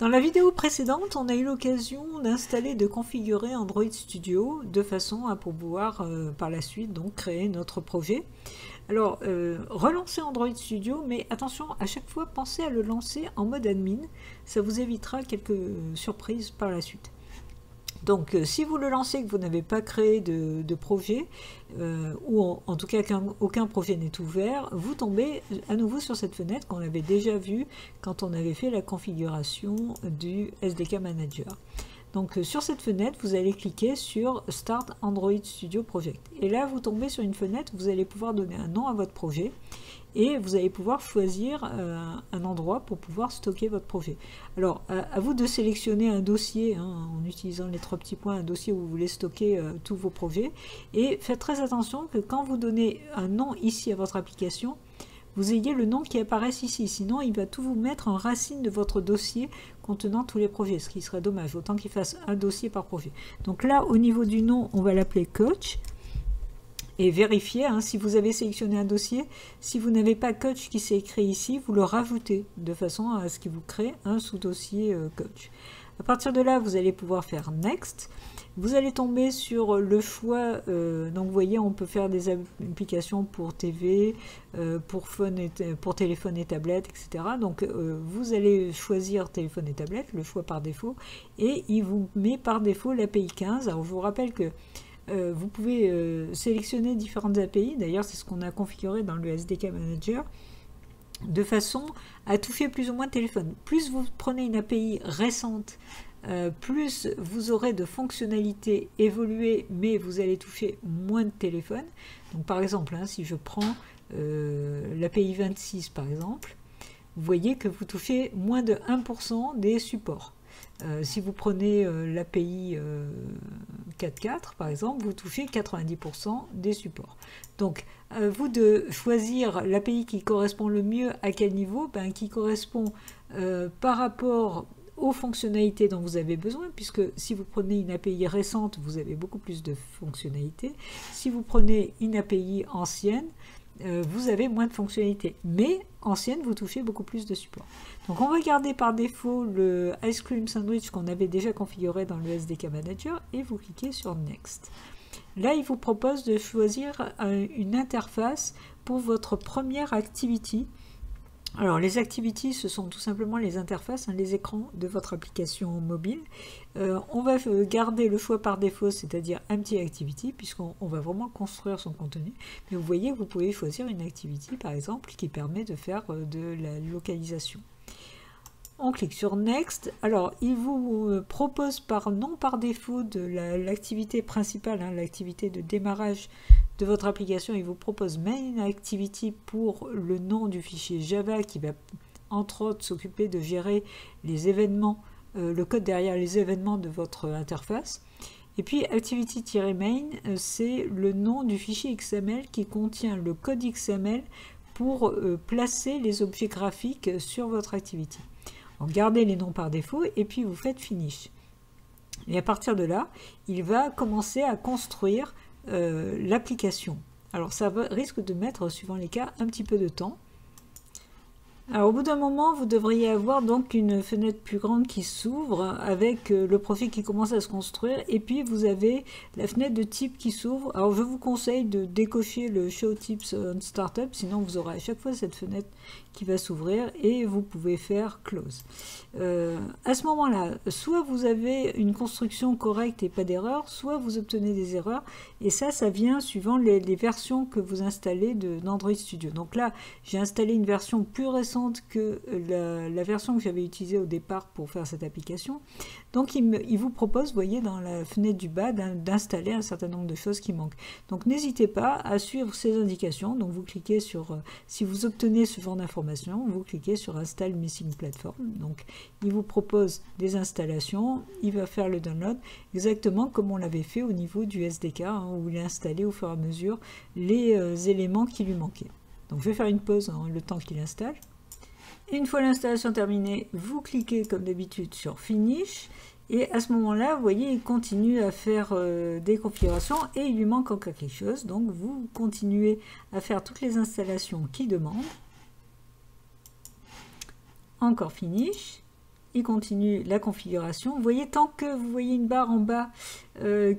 Dans la vidéo précédente, on a eu l'occasion d'installer et de configurer Android Studio de façon à pouvoir par la suite donc créer notre projet. Alors, relancez Android Studio, mais attention, à chaque fois, pensez à le lancer en mode admin. Ça vous évitera quelques surprises par la suite. Donc, si vous le lancez et que vous n'avez pas créé de projet, ou en tout cas qu'aucun projet n'est ouvert, vous tombez à nouveau sur cette fenêtre qu'on avait déjà vue quand on avait fait la configuration du SDK Manager. Donc, sur cette fenêtre, vous allez cliquer sur Start Android Studio Project. Et là, vous tombez sur une fenêtre où vous allez pouvoir donner un nom à votre projet. Et vous allez pouvoir choisir un endroit pour pouvoir stocker votre projet. Alors, à vous de sélectionner un dossier, en utilisant les 3 petits points, un dossier où vous voulez stocker tous vos projets. Et faites très attention que quand vous donnez un nom ici à votre application, vous ayez le nom qui apparaisse ici. Sinon, il va tout vous mettre en racine de votre dossier contenant tous les projets, ce qui serait dommage. Autant qu'il fasse un dossier par projet. Donc là, au niveau du nom, on va l'appeler Coach. Et vérifiez si vous avez sélectionné un dossier, si vous n'avez pas coach qui s'est écrit ici, vous le rajoutez de façon à ce qu'il vous crée un sous-dossier coach. À partir de là, vous allez pouvoir faire Next. Vous allez tomber sur le choix, donc vous voyez, on peut faire des applications pour TV, pour téléphone et tablette, etc. Donc vous allez choisir téléphone et tablette, le choix par défaut, et il vous met par défaut l'API 15. Alors je vous rappelle que vous pouvez sélectionner différentes API, d'ailleurs c'est ce qu'on a configuré dans le SDK Manager, de façon à toucher plus ou moins de téléphone. Plus vous prenez une API récente, plus vous aurez de fonctionnalités évoluées, mais vous allez toucher moins de téléphones. Donc par exemple, si je prends l'API 26 par exemple, vous voyez que vous touchez moins de 1% des supports. Si vous prenez l'API 4.4 par exemple, vous touchez 90% des supports. Donc, à vous de choisir l'API qui correspond le mieux à quel niveau, qui correspond par rapport aux fonctionnalités dont vous avez besoin, puisque si vous prenez une API récente, vous avez beaucoup plus de fonctionnalités. Si vous prenez une API ancienne, vous avez moins de fonctionnalités, mais ancienne, vous touchez beaucoup plus de support. Donc on va garder par défaut le Ice Cream Sandwich qu'on avait déjà configuré dans le SDK Manager et vous cliquez sur Next. Là, il vous propose de choisir une interface pour votre première activity. Alors les activities, ce sont tout simplement les interfaces, les écrans de votre application mobile. On va garder le choix par défaut, c'est-à-dire Empty Activity, puisqu'on va vraiment construire son contenu. Mais vous voyez, vous pouvez choisir une activity, par exemple, qui permet de faire de la localisation. On clique sur Next. Alors, il vous propose non par défaut de l'activité principale, l'activité de démarrage de votre application. Il vous propose Main Activity pour le nom du fichier Java qui va, entre autres, s'occuper de gérer les événements, le code derrière les événements de votre interface. Et puis, Activity-Main, c'est le nom du fichier XML qui contient le code XML pour placer les objets graphiques sur votre activity. Donc, gardez les noms par défaut et puis vous faites Finish. Et à partir de là, il va commencer à construire l'application. Alors ça risque de mettre, suivant les cas, un petit peu de temps. Alors au bout d'un moment, vous devriez avoir donc une fenêtre plus grande qui s'ouvre avec le profil qui commence à se construire et puis vous avez la fenêtre de type qui s'ouvre. Alors je vous conseille de décocher le Show Tips on Startup, sinon vous aurez à chaque fois cette fenêtre qui va s'ouvrir et vous pouvez faire Close. À ce moment-là, soit vous avez une construction correcte et pas d'erreur, soit vous obtenez des erreurs et ça vient suivant les versions que vous installez d'Android Studio. Donc là, j'ai installé une version plus récente que la version que j'avais utilisée au départ pour faire cette application. Donc il vous propose, vous voyez, dans la fenêtre du bas, d'installer un certain nombre de choses qui manquent. Donc n'hésitez pas à suivre ces indications. Donc vous cliquez sur, si vous obtenez ce genre d'informations, vous cliquez sur Install Missing Platform. Donc il vous propose des installations, il va faire le download, exactement comme on l'avait fait au niveau du SDK, où il a installé au fur et à mesure les éléments qui lui manquaient. Donc je vais faire une pause le temps qu'il installe. Et une fois l'installation terminée, vous cliquez comme d'habitude sur Finish. Et à ce moment-là, vous voyez, il continue à faire des configurations et il lui manque encore quelque chose. Donc vous continuez à faire toutes les installations qu'il demande. Encore Finish. il continue la configuration. Vous voyez, tant que vous voyez une barre en bas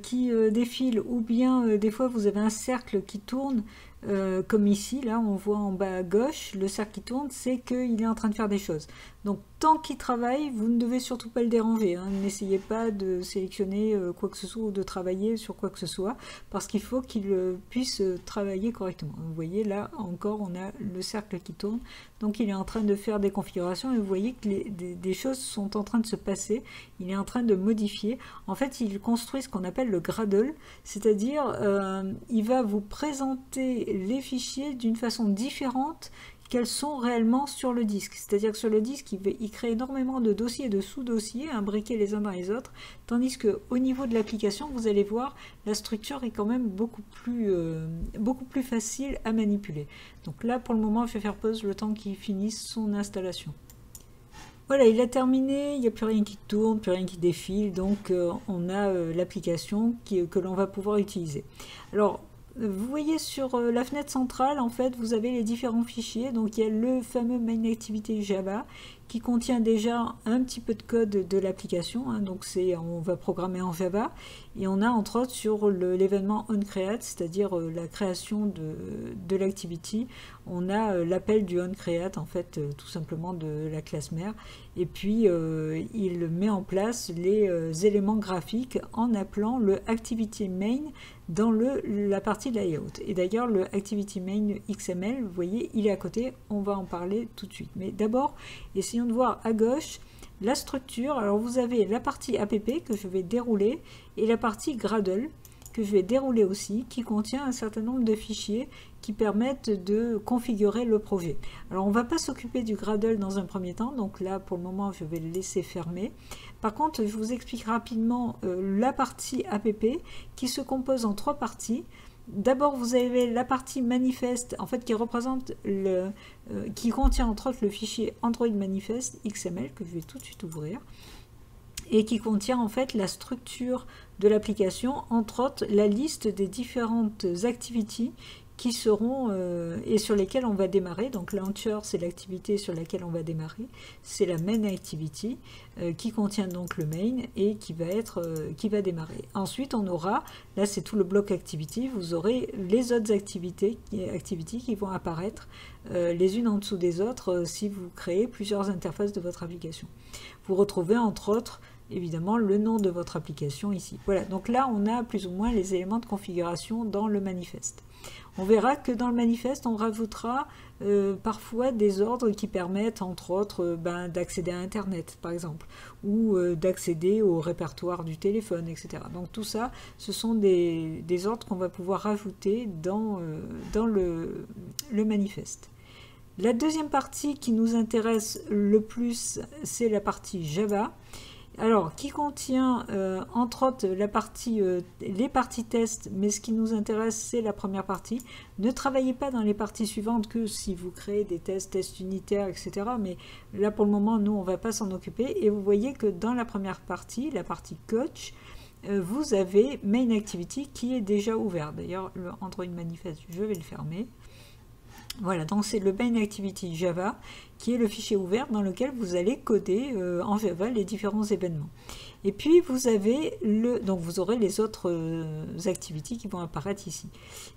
qui défile, ou bien des fois vous avez un cercle qui tourne, comme ici, là on voit en bas à gauche, le cercle qui tourne, c'est qu'il est en train de faire des choses. Donc tant qu'il travaille, vous ne devez surtout pas le déranger, hein. N'essayez pas de sélectionner quoi que ce soit ou de travailler sur quoi que ce soit, parce qu'il faut qu'il puisse travailler correctement. Vous voyez là encore on a le cercle qui tourne, donc il est en train de faire des configurations et vous voyez que des choses sont en train de se passer, il est en train de modifier. En fait il construit ce qu'on appelle le Gradle, c'est-à-dire il va vous présenter les fichiers d'une façon différente qu'elles sont réellement sur le disque. C'est-à-dire que sur le disque, il crée énormément de dossiers et de sous-dossiers imbriqués les uns dans les autres, tandis qu'au niveau de l'application, vous allez voir, la structure est quand même beaucoup plus facile à manipuler. Donc là, pour le moment, je vais faire pause le temps qu'il finisse son installation. Voilà, il a terminé, il n'y a plus rien qui tourne, plus rien qui défile, donc on a l'application que l'on va pouvoir utiliser. Alors, vous voyez sur la fenêtre centrale, en fait, vous avez les différents fichiers. Donc, il y a le fameux main activity Java qui contient déjà un petit peu de code de l'application. Hein, donc, on va programmer en Java. Et on a, entre autres, sur l'événement onCreate, c'est-à-dire la création de l'activity, on a l'appel du onCreate, en fait, tout simplement de la classe mère. Et puis, il met en place les éléments graphiques en appelant le activity main dans la partie layout. Et d'ailleurs, le activity main XML, vous voyez, il est à côté, on va en parler tout de suite. Mais d'abord, essayons de voir à gauche la structure. Alors, vous avez la partie app que je vais dérouler et la partie Gradle que je vais dérouler aussi, qui contient un certain nombre de fichiers qui permettent de configurer le projet. Alors on ne va pas s'occuper du Gradle dans un premier temps, donc là pour le moment je vais le laisser fermer. Par contre je vous explique rapidement la partie app qui se compose en trois parties. D'abord vous avez la partie manifeste, en fait qui représente qui contient entre autres le fichier Android Manifest XML que je vais tout de suite ouvrir, et qui contient en fait la structure de l'application, entre autres la liste des différentes activities qui seront et sur lesquelles on va démarrer. Donc Launcher, c'est l'activité sur laquelle on va démarrer, c'est la main activity qui contient donc le main et qui va démarrer. Ensuite on aura, là c'est tout le bloc activity, vous aurez les autres activités qui vont apparaître les unes en dessous des autres si vous créez plusieurs interfaces de votre application. Vous retrouvez entre autres évidemment le nom de votre application ici. Voilà, donc là on a plus ou moins les éléments de configuration dans le manifeste. On verra que dans le manifeste on rajoutera parfois des ordres qui permettent entre autres d'accéder à internet par exemple, ou d'accéder au répertoire du téléphone, etc. Donc tout ça, ce sont des ordres qu'on va pouvoir rajouter dans le manifeste. La deuxième partie qui nous intéresse le plus, c'est la partie Java. Alors, qui contient entre autres les parties tests, mais ce qui nous intéresse, c'est la première partie. Ne travaillez pas dans les parties suivantes que si vous créez des tests unitaires, etc. Mais là, pour le moment, nous, on ne va pas s'en occuper. Et vous voyez que dans la première partie, la partie coach, vous avez Main Activity qui est déjà ouvert. D'ailleurs, le Android Manifest, je vais le fermer. Voilà, donc c'est le Main Activity Java qui est le fichier ouvert dans lequel vous allez coder en Java les différents événements. Et puis vous avez donc vous aurez les autres activities qui vont apparaître ici.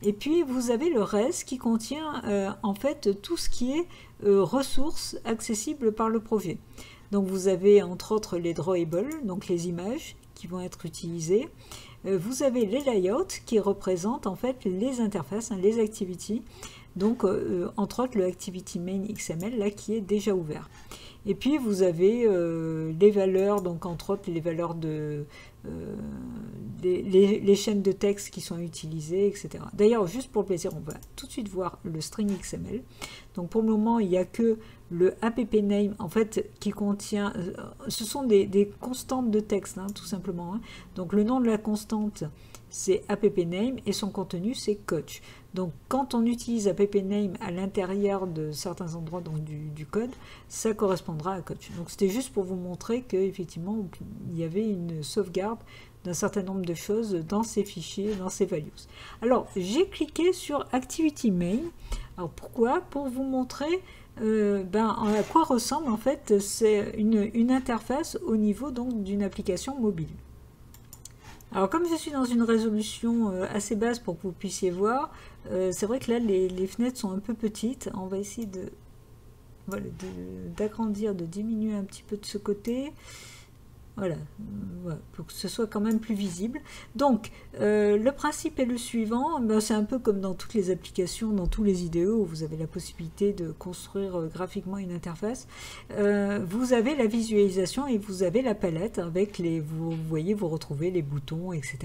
Et puis vous avez le reste qui contient en fait tout ce qui est ressources accessibles par le projet. Donc vous avez entre autres les drawables, donc les images qui vont être utilisées. Vous avez les layouts qui représentent en fait les interfaces, hein, les activities. Donc, entre autres, le Activity Main XML, là, qui est déjà ouvert. Et puis, vous avez les valeurs, donc entre autres, les valeurs les chaînes de texte qui sont utilisées, etc. D'ailleurs, juste pour le plaisir, on va tout de suite voir le string XML. Donc, pour le moment, il n'y a que le appname, en fait, qui contient... ce sont des constantes de texte, hein, tout simplement. Hein. Donc, le nom de la constante, c'est appname, et son contenu, c'est coach. Donc, quand on utilise appname à l'intérieur de certains endroits donc du code, ça correspondra à coach. Donc, c'était juste pour vous montrer qu'effectivement, il y avait une sauvegarde d'un certain nombre de choses dans ces fichiers, dans ces values. Alors, j'ai cliqué sur Activity Main. Alors, pourquoi? Pour vous montrer à quoi ressemble en fait c'est une interface au niveau donc d'une application mobile. Alors comme je suis dans une résolution assez basse pour que vous puissiez voir, c'est vrai que là les fenêtres sont un peu petites. On va essayer voilà, d'agrandir, de diminuer un petit peu de ce côté. Voilà, pour que ce soit quand même plus visible. Donc, le principe est le suivant, c'est un peu comme dans toutes les applications, dans tous les IDE où vous avez la possibilité de construire graphiquement une interface. Vous avez la visualisation et vous avez la palette avec vous voyez, vous retrouvez les boutons, etc.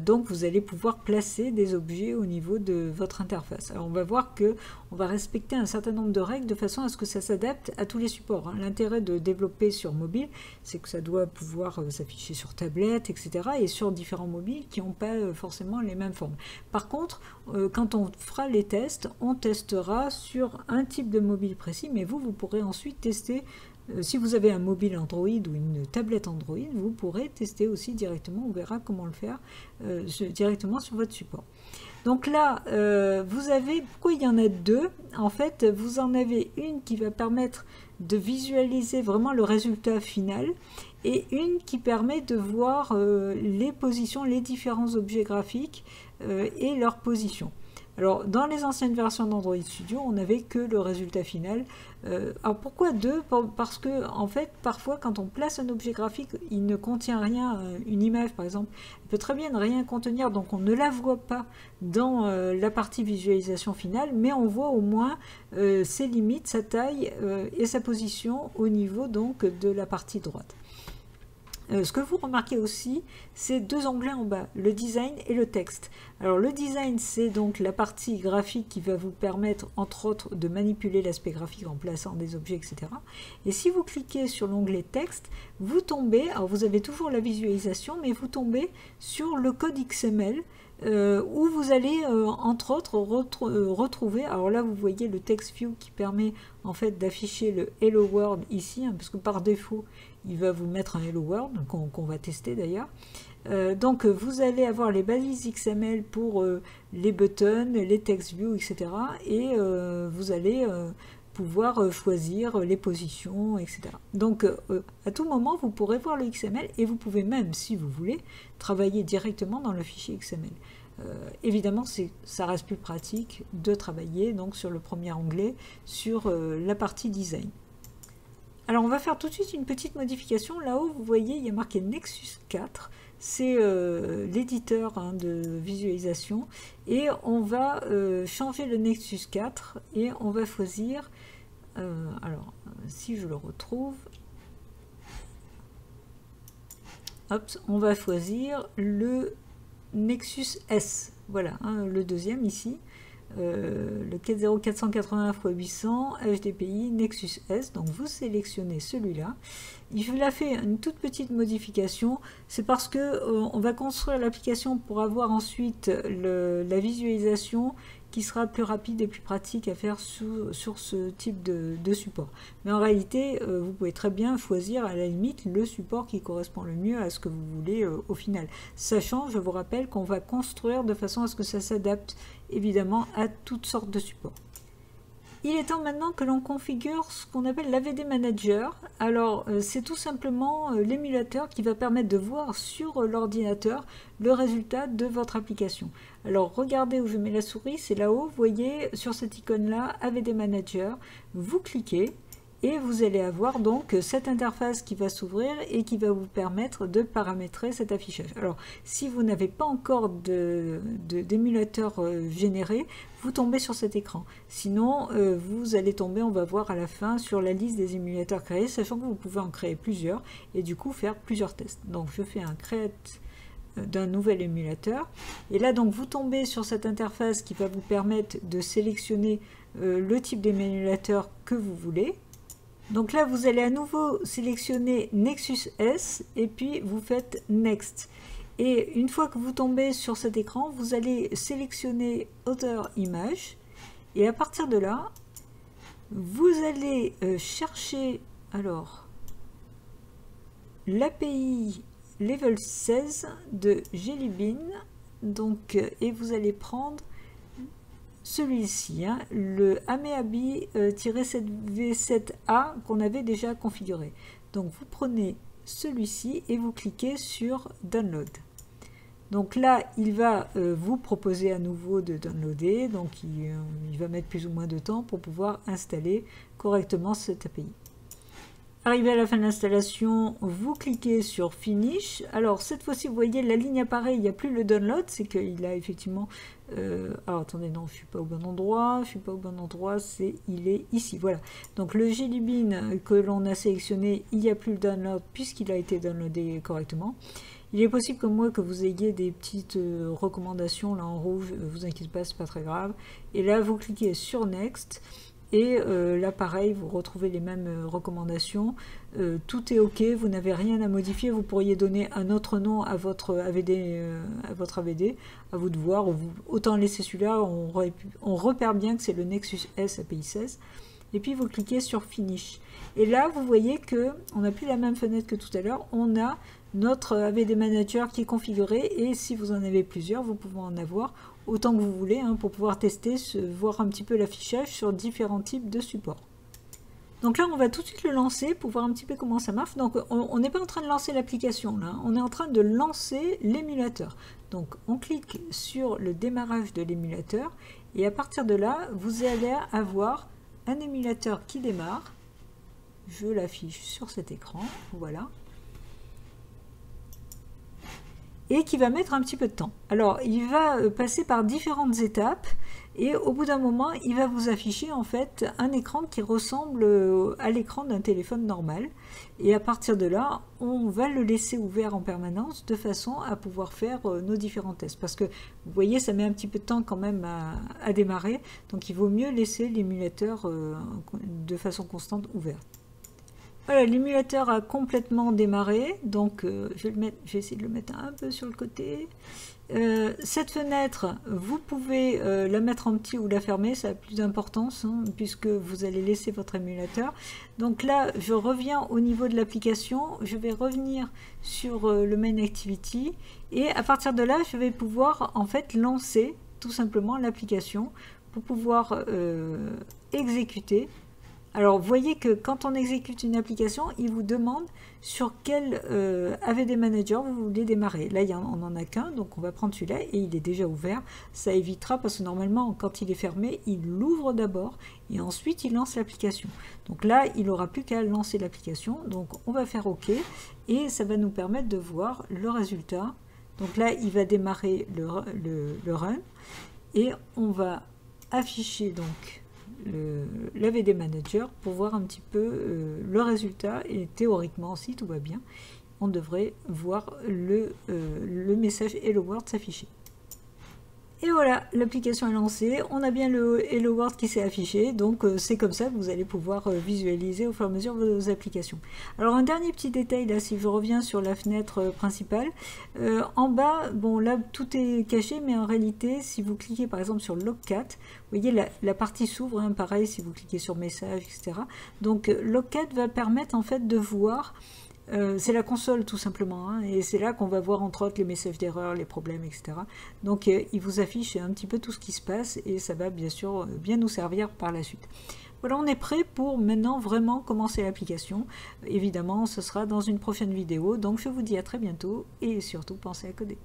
Donc, vous allez pouvoir placer des objets au niveau de votre interface. Alors, on va voir que on va respecter un certain nombre de règles de façon à ce que ça s'adapte à tous les supports, hein. L'intérêt de développer sur mobile, c'est que ça doit pouvoir s'afficher sur tablette, etc. et sur différents mobiles qui n'ont pas forcément les mêmes formes. Par contre, quand on fera les tests, on testera sur un type de mobile précis, mais vous pourrez ensuite tester, si vous avez un mobile Android ou une tablette Android, vous pourrez tester aussi directement, on verra comment le faire directement sur votre support. Donc là, vous avez, pourquoi il y en a deux? En fait, vous en avez une qui va permettre de visualiser vraiment le résultat final et une qui permet de voir les positions, les différents objets graphiques et leurs positions. Alors, dans les anciennes versions d'Android Studio, on n'avait que le résultat final. Alors, pourquoi deux? Parce que, en fait, parfois, quand on place un objet graphique, il ne contient rien, une image, par exemple, elle peut très bien ne rien contenir, donc on ne la voit pas dans la partie visualisation finale, mais on voit au moins ses limites, sa taille et sa position au niveau, donc, de la partie droite. Ce que vous remarquez aussi, c'est deux onglets en bas, le design et le texte. Alors le design, c'est donc la partie graphique qui va vous permettre, entre autres, de manipuler l'aspect graphique en plaçant des objets, etc. Et si vous cliquez sur l'onglet texte, vous tombez, alors vous avez toujours la visualisation, mais vous tombez sur le code XML, où vous allez entre autres retrouver, alors là vous voyez le text view qui permet en fait d'afficher le Hello World ici, hein, parce que par défaut il va vous mettre un Hello World qu'on va tester d'ailleurs. Donc vous allez avoir les balises XML pour les buttons, les text view, etc. et vous allez pouvoir choisir les positions, etc. Donc à tout moment vous pourrez voir le XML et vous pouvez même, si vous voulez, travailler directement dans le fichier XML. Évidemment, ça reste plus pratique de travailler donc sur le premier onglet, sur la partie design. Alors on va faire tout de suite une petite modification. Là-haut, vous voyez, il y a marqué Nexus 4. C'est l'éditeur de visualisation. Et on va changer le Nexus 4 et on va choisir... alors, si je le retrouve... Hop, on va choisir le Nexus S. Voilà, hein, le deuxième ici. Le 40480x800 HDPI Nexus S, donc vous sélectionnez celui-là. Il a fait une toute petite modification, c'est parce que on va construire l'application pour avoir ensuite la visualisation qui sera plus rapide et plus pratique à faire sur ce type de support. Mais en réalité, vous pouvez très bien choisir à la limite le support qui correspond le mieux à ce que vous voulez au final. Sachant, je vous rappelle qu'on va construire de façon à ce que ça s'adapte évidemment à toutes sortes de supports. Il est temps maintenant que l'on configure ce qu'on appelle l'AVD Manager. Alors c'est tout simplement l'émulateur qui va permettre de voir sur l'ordinateur le résultat de votre application. Alors regardez où je mets la souris, c'est là-haut, vous voyez sur cette icône là, AVD Manager, vous cliquez et vous allez avoir donc cette interface qui va s'ouvrir et qui va vous permettre de paramétrer cet affichage. Alors si vous n'avez pas encore d'émulateur généré, vous tombez sur cet écran. Sinon vous allez tomber, on va voir à la fin, sur la liste des émulateurs créés, sachant que vous pouvez en créer plusieurs et du coup faire plusieurs tests. Donc je fais un create d'un nouvel émulateur et là donc vous tombez sur cette interface qui va vous permettre de sélectionner le type d'émulateur que vous voulez. Donc là, vous allez à nouveau sélectionner Nexus S et puis vous faites Next. Et une fois que vous tombez sur cet écran, vous allez sélectionner Other Image. Et à partir de là, vous allez chercher alors l'API Level 16 de Jelly Bean. Donc, et vous allez prendre celui-ci, hein, le AMEABI-7V7A qu'on avait déjà configuré. Donc vous prenez celui-ci et vous cliquez sur Download. Donc là, il va vous proposer à nouveau de downloader, donc il va mettre plus ou moins de temps pour pouvoir installer correctement cette API. Arrivé à la fin de l'installation, vous cliquez sur Finish. Alors cette fois-ci, vous voyez, la ligne apparaît, il n'y a plus le download, c'est qu'il a effectivement... alors attendez, non, je ne suis pas au bon endroit, il est ici, voilà. Donc le Jelly Bean que l'on a sélectionné, il n'y a plus le download puisqu'il a été downloadé correctement. Il est possible comme moi que vous ayez des petites recommandations là en rouge, vous inquiétez pas, c'est pas très grave. Et là, vous cliquez sur Next. Et là, pareil, vous retrouvez les mêmes recommandations. Tout est OK, vous n'avez rien à modifier. Vous pourriez donner un autre nom à votre AVD, à vous de voir. Autant laisser celui-là, on repère bien que c'est le Nexus S API 16. Et puis, vous cliquez sur Finish. Et là, vous voyez qu'on n'a plus la même fenêtre que tout à l'heure. On a notre AVD Manager qui est configuré. Et si vous en avez plusieurs, vous pouvez en avoir autant que vous voulez, hein, pour pouvoir tester, voir un petit peu l'affichage sur différents types de supports. Donc là, on va tout de suite le lancer pour voir un petit peu comment ça marche. Donc on n'est pas en train de lancer l'application, là, on est en train de lancer l'émulateur. Donc on clique sur le démarrage de l'émulateur et à partir de là, vous allez avoir un émulateur qui démarre. Je l'affiche sur cet écran, voilà. Et qui va mettre un petit peu de temps. Alors, il va passer par différentes étapes et au bout d'un moment, il va vous afficher en fait un écran qui ressemble à l'écran d'un téléphone normal. Et à partir de là, on va le laisser ouvert en permanence de façon à pouvoir faire nos différents tests. Parce que, vous voyez, ça met un petit peu de temps quand même à démarrer. Donc, il vaut mieux laisser l'émulateur de façon constante ouvert. Voilà, l'émulateur a complètement démarré, donc je vais essayer de le mettre un peu sur le côté. Cette fenêtre, vous pouvez la mettre en petit ou la fermer, ça a plus d'importance, hein, puisque vous allez laisser votre émulateur. Donc là, je reviens au niveau de l'application, je vais revenir sur le Main Activity, et à partir de là, je vais pouvoir en fait lancer tout simplement l'application pour pouvoir exécuter. Alors, vous voyez que quand on exécute une application, il vous demande sur quel AVD Manager vous voulez démarrer. Là, on n'en a qu'un, donc on va prendre celui-là et il est déjà ouvert. Ça évitera parce que normalement, quand il est fermé, il l'ouvre d'abord et ensuite il lance l'application. Donc là, il n'aura plus qu'à lancer l'application. Donc, on va faire OK et ça va nous permettre de voir le résultat. Donc là, il va démarrer le run et on va afficher donc l'AVD Manager pour voir un petit peu le résultat et théoriquement, si tout va bien, on devrait voir le message Hello World s'afficher. Et voilà, l'application est lancée, on a bien le Hello World qui s'est affiché, donc c'est comme ça que vous allez pouvoir visualiser au fur et à mesure vos applications. Alors un dernier petit détail, là, si je reviens sur la fenêtre principale, en bas, bon là tout est caché, mais en réalité, si vous cliquez par exemple sur Logcat, vous voyez la partie s'ouvre, hein, pareil si vous cliquez sur Messages, etc. Donc Logcat va permettre en fait de voir... c'est la console tout simplement, hein, et c'est là qu'on va voir entre autres les messages d'erreur, les problèmes, etc. Donc il vous affiche un petit peu tout ce qui se passe et ça va bien sûr bien nous servir par la suite. Voilà, on est prêt pour maintenant vraiment commencer l'application. Évidemment, ce sera dans une prochaine vidéo, donc je vous dis à très bientôt et surtout pensez à coder.